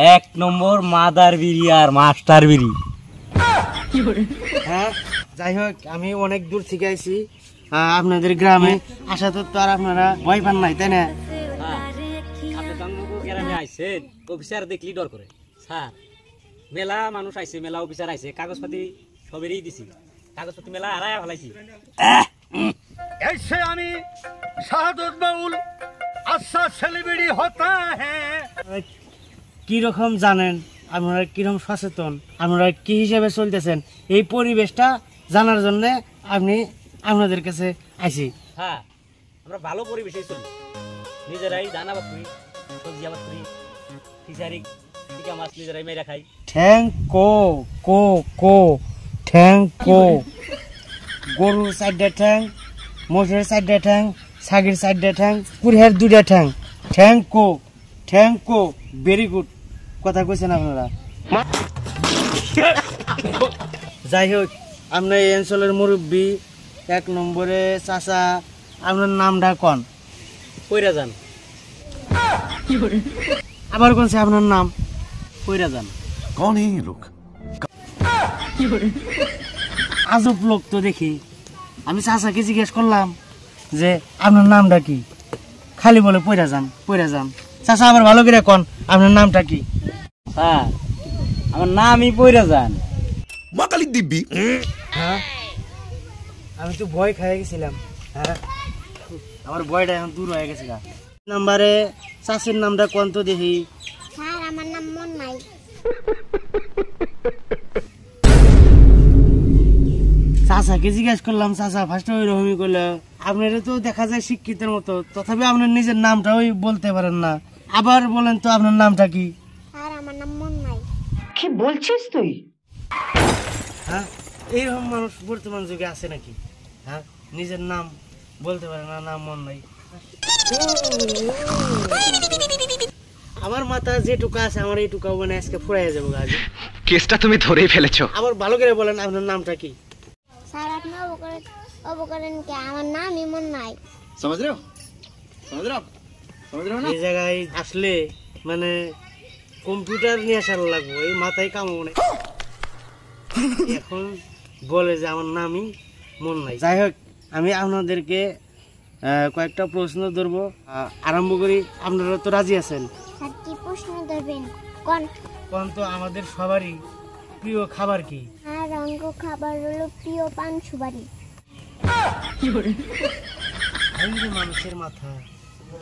এক নম্বর মাদার বিড়ি আর মাস্টার বিড়ি। হ্যাঁ, যাই হোক আমি অনেক দূর থেকে আইছি আপনাদের গ্রামে আসা তো আর আপনারা ভয় পান নাই, তাই না? গ্রামে আইছেন, অফিসার দেখলি ডর করে। স্যার, মেলা মানুষ আইছে, মেলা অফিসার আইছে, কাগজপাতি সবেরই দিছি, কাগজপাতি মেলা হারায় ফেলাইছি। ऐसे আমি শাহাদত বাউল আচ্ছা সেলিব্রিটি হতা হ্যাঁ। কি রকম জানেন আপনারা, কিরকম সচেতন আপনারা, কি হিসেবে চলতেছেন, এই পরিবেশটা জানার জন্য আমি আপনাদের কাছে আইছি। হ্যাঁ, আমরা ভালো পরিবেশে চলি, নিজেরাই ধান আবাদ করি, সবজি আবাদ করি, ফিশারি টিকা মাছ নিজেরাই মেরা খাই। ঠ্যাং কো কো কো ঠ্যাং কো, গরুর 4টা ঠ্যাং, মোষের 4টা ঠ্যাং, ছাগির 4টা ঠ্যাং, কুড়ের 2টা ঠ্যাং। ঠ্যাং কো ভেরি গুড কথা কইছেন আপনারা। যাই হোক, আপনার এই অঞ্চলের মুরব্বী 1 নম্বরে চাচা, আপনার নামটা কন? কইরা যান। আবার কোনছে আপনার নাম? কইরা যান। कौन है ये लोग? আজব লোক তো দেখি। আমি চাচাকে জিজ্ঞেস করলাম যে আপনার নামটা কি, খালি বলে পইরা যান পইরা যান। চাচা আবার ভালো করে কন আপনার নামটা কি? হ্যাঁ, আমার নামই পইরা যান। মাকালি দিব্যি। হ্যাঁ, আমি তো ভয় খেয়ে গেছিলাম। হ্যাঁ, আমার ভয়টা এখন দূর হয়ে গেছে। নাম্বারে চাচির নামটা কোন তো দেখি। স্যার, আমার নাম মন নাই। চাচাকে জিজ্ঞেস করলাম, চাচা ফার্স্টে ওই রকমই করলো। আপনারা তো দেখা যায় শিক্ষিতের মতো, তথাপি আপনার নিজের নামটা ওই বলতে পারেন না। আবার বলেন তো আপনার নামটা কি? স্যার, আমার নাম মন নাই। কি বলছিস তুই? হ্যাঁ, এইরকম মানুষ বর্তমান যুগে আছে নাকি? হ্যাঁ, নিজের নাম বলতে পারে না, নাম মন নাই। আমার মাথা যেটুকু আছে, আমার এইটুকু মানে আজকে ফুরাইয়া যাবো। আজ কেসটা তুমি ধরেই ফেলেছো। আবার ভালো করে বলেন আপনার নামটা কি? স্যার, আপনি অবকরেন কে? আমার নামই মন নাই। समझ रहे हो এই জায়গায় আসলে মানে কম্পিউটার নিয়ে আসার লাগবো, এই মাথায় কামাবো না। এখন বলে যে আমার নামই মন নাই। যাই হোক, আমি আপনাদেরকে কয়েকটা প্রশ্ন ধরবো, আরম্ভ করি। আপনারা তো রাজি আছেন? স্যার, কি প্রশ্ন ধরবেন? কোন তো আমাদের সবারই প্রিয় খাবার কি? আর রঙ্গ খাবার হলো প্রিয় পান সুপারি। মানুষের মাথা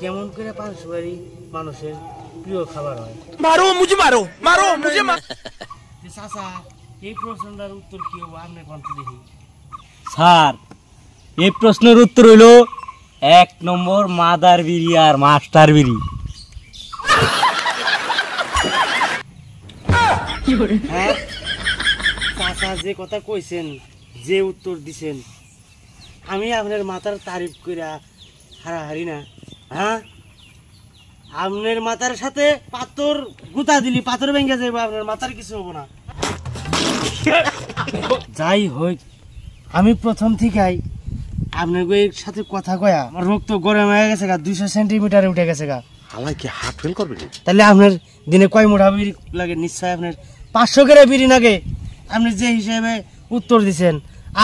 কেমন করে পান সুপারি মানুষের প্রিয় খাবার হয়? मारो मुझे চাচা, এই প্রশ্নটার উত্তর কি হবে আপনি কোন তো দেখি। স্যার, এই প্রশ্নের উত্তর হইল 1 নম্বর মাদার বিড়ি আর মাস্টার বিড়ি। হ্যাঁ, চাচা যে কথা কইছেন, যে উত্তর দিছেন, আমি আপনার মাথার তারিফ কইরা হারাহারি না। হ্যাঁ, আপনার মাথার সাথে পাথর গুতা দিলি পাথর ভেঙে যাবে, আপনার মাথার কিছু হবো না। যাই হোক, আমি প্রথম থেকেই আপনার সাথে কথা কয়া আমার রক্ত গরম হয়ে গেছে গা, 200 সেন্টিমিটারে উঠে গেছে গা। হালাই কি হার্ট ফেল করবে? তাহলে আপনার দিনে কয় মোটা বিড়ি লাগে? নিশ্চয় আপনার 500 করে বিড়ি লাগে। আপনি যে হিসেবে উত্তর দিছেন,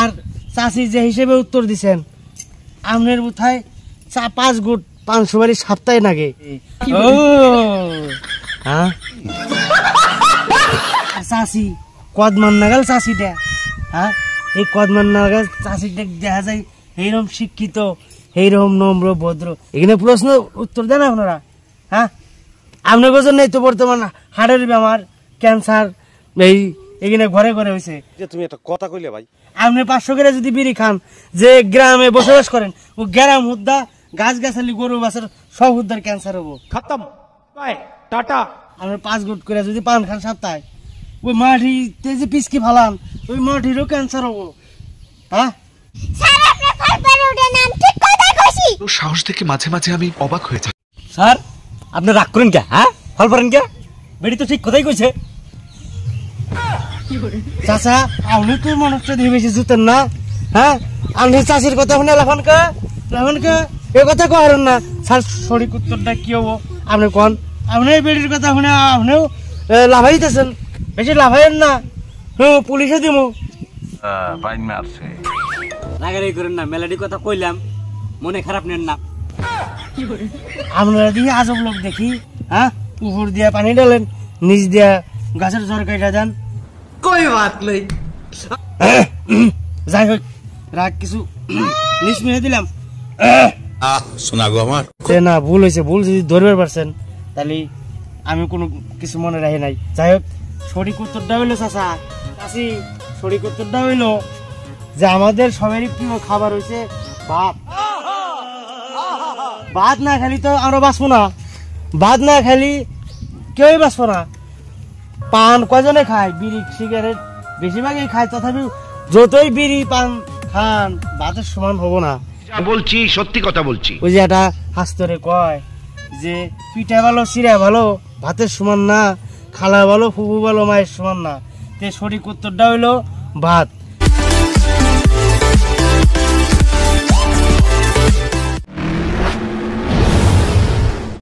আর চাষি যে হিসেবে উত্তর দিছেন, আপনার কোথায় 5 গুট 500 বাড়ি সপ্তাহে লাগে। ও হ্যাঁ, চাষি কদমান নাগাল চাষিটা। হ্যাঁ, এই কদমান নাগাল চাষিটা দেখা যায় এইরকম শিক্ষিত, এইরকম নম্র ভদ্র। এখানে প্রশ্ন উত্তর দেন আপনারা। হ্যাঁ, আপনার জন্য তো বর্তমান হার্টের বেমার, ক্যান্সার এই এখানে ঘরে ঘরে হয়েছে। তুমি একটা কথা কইলে ভাই, আপনি 500 করে যদি বিড়ি খান, যে গ্রামে বসবাস করেন, ও গ্রাম হুদ্দা গাছ গাছালি গরু বাছার সব হুদ্দার ক্যান্সার হবো। খতম, বাই টাটা। আপনি 5 গুট করে যদি পান খান সপ্তাহে, ওই মাটিতে যে পিসকি ফালান, ওই মাটিরও ক্যান্সার হবো। হ্যাঁ, স্যার, আপনি ফালপারে উঠে নাম ঠিক কথা কইছি। সাহস দেখে মাঝে মাঝে আমি অবাক হয়ে যাই। স্যার, আপনি রাগ করেন কে? হ্যাঁ, ফল পারেন কে? বেড়ি তো ঠিক কথাই কইছে। চাচা, আপনি তো মানুষটা দিয়ে বেশি জুতেন না। হ্যাঁ, আপনি চাষির কথা শুনে লাফানকে এ কথা করেন না। স্যার, সঠিক উত্তরটা কি হবো আপনি কোন? আপনি বেড়ির কথা শুনে আপনিও লাভাইতেছেন, বেশি লাভাইয়েন না। হ্যাঁ পুলিশে দিব। রাগারাগি করেন না, মেলাডি কথা কইলাম, মনে খারাপ নেন না। আপনারা দিয়ে আজব লোক দেখি, হ্যাঁ উপর দিয়া পানি ডালেন, নিচ দিয়া গাছের ঝড় কাটা দেন। कोई बात नहीं। যাই হোক, রাগ কিছু নিচ মেরে দিলাম। শোনা গো আমার না ভুল হয়েছে, ভুল যদি ধরবার পারছেন তাহলে আমি কোনো কিছু মনে রাখি নাই। যাই হোক, সঠিক উত্তরটা হইলো চাচা, চাচি সঠিক উত্তরটা হইলো যে আমাদের সবারই প্রিয় খাবার হয়েছে ভাত। ভাত না খালি তো আমরা বাঁচবো না, ভাত না খালি কেউই বাঁচবো না। পান কজনে খায়, বিড়ি সিগারেট বেশিরভাগই খায়, তথাপি যতই বিড়ি পান খান ভাতের সমান হবো না। বলছি সত্যি কথা বলছি। ওই যে একটা হাস্তরে কয় যে পিঠা ভালো চিরা ভালো ভাতের সমান না, খালা ভালো ফুফু ভালো মায়ের সমান না। তে সঠিক উত্তরটা হইলো ভাত।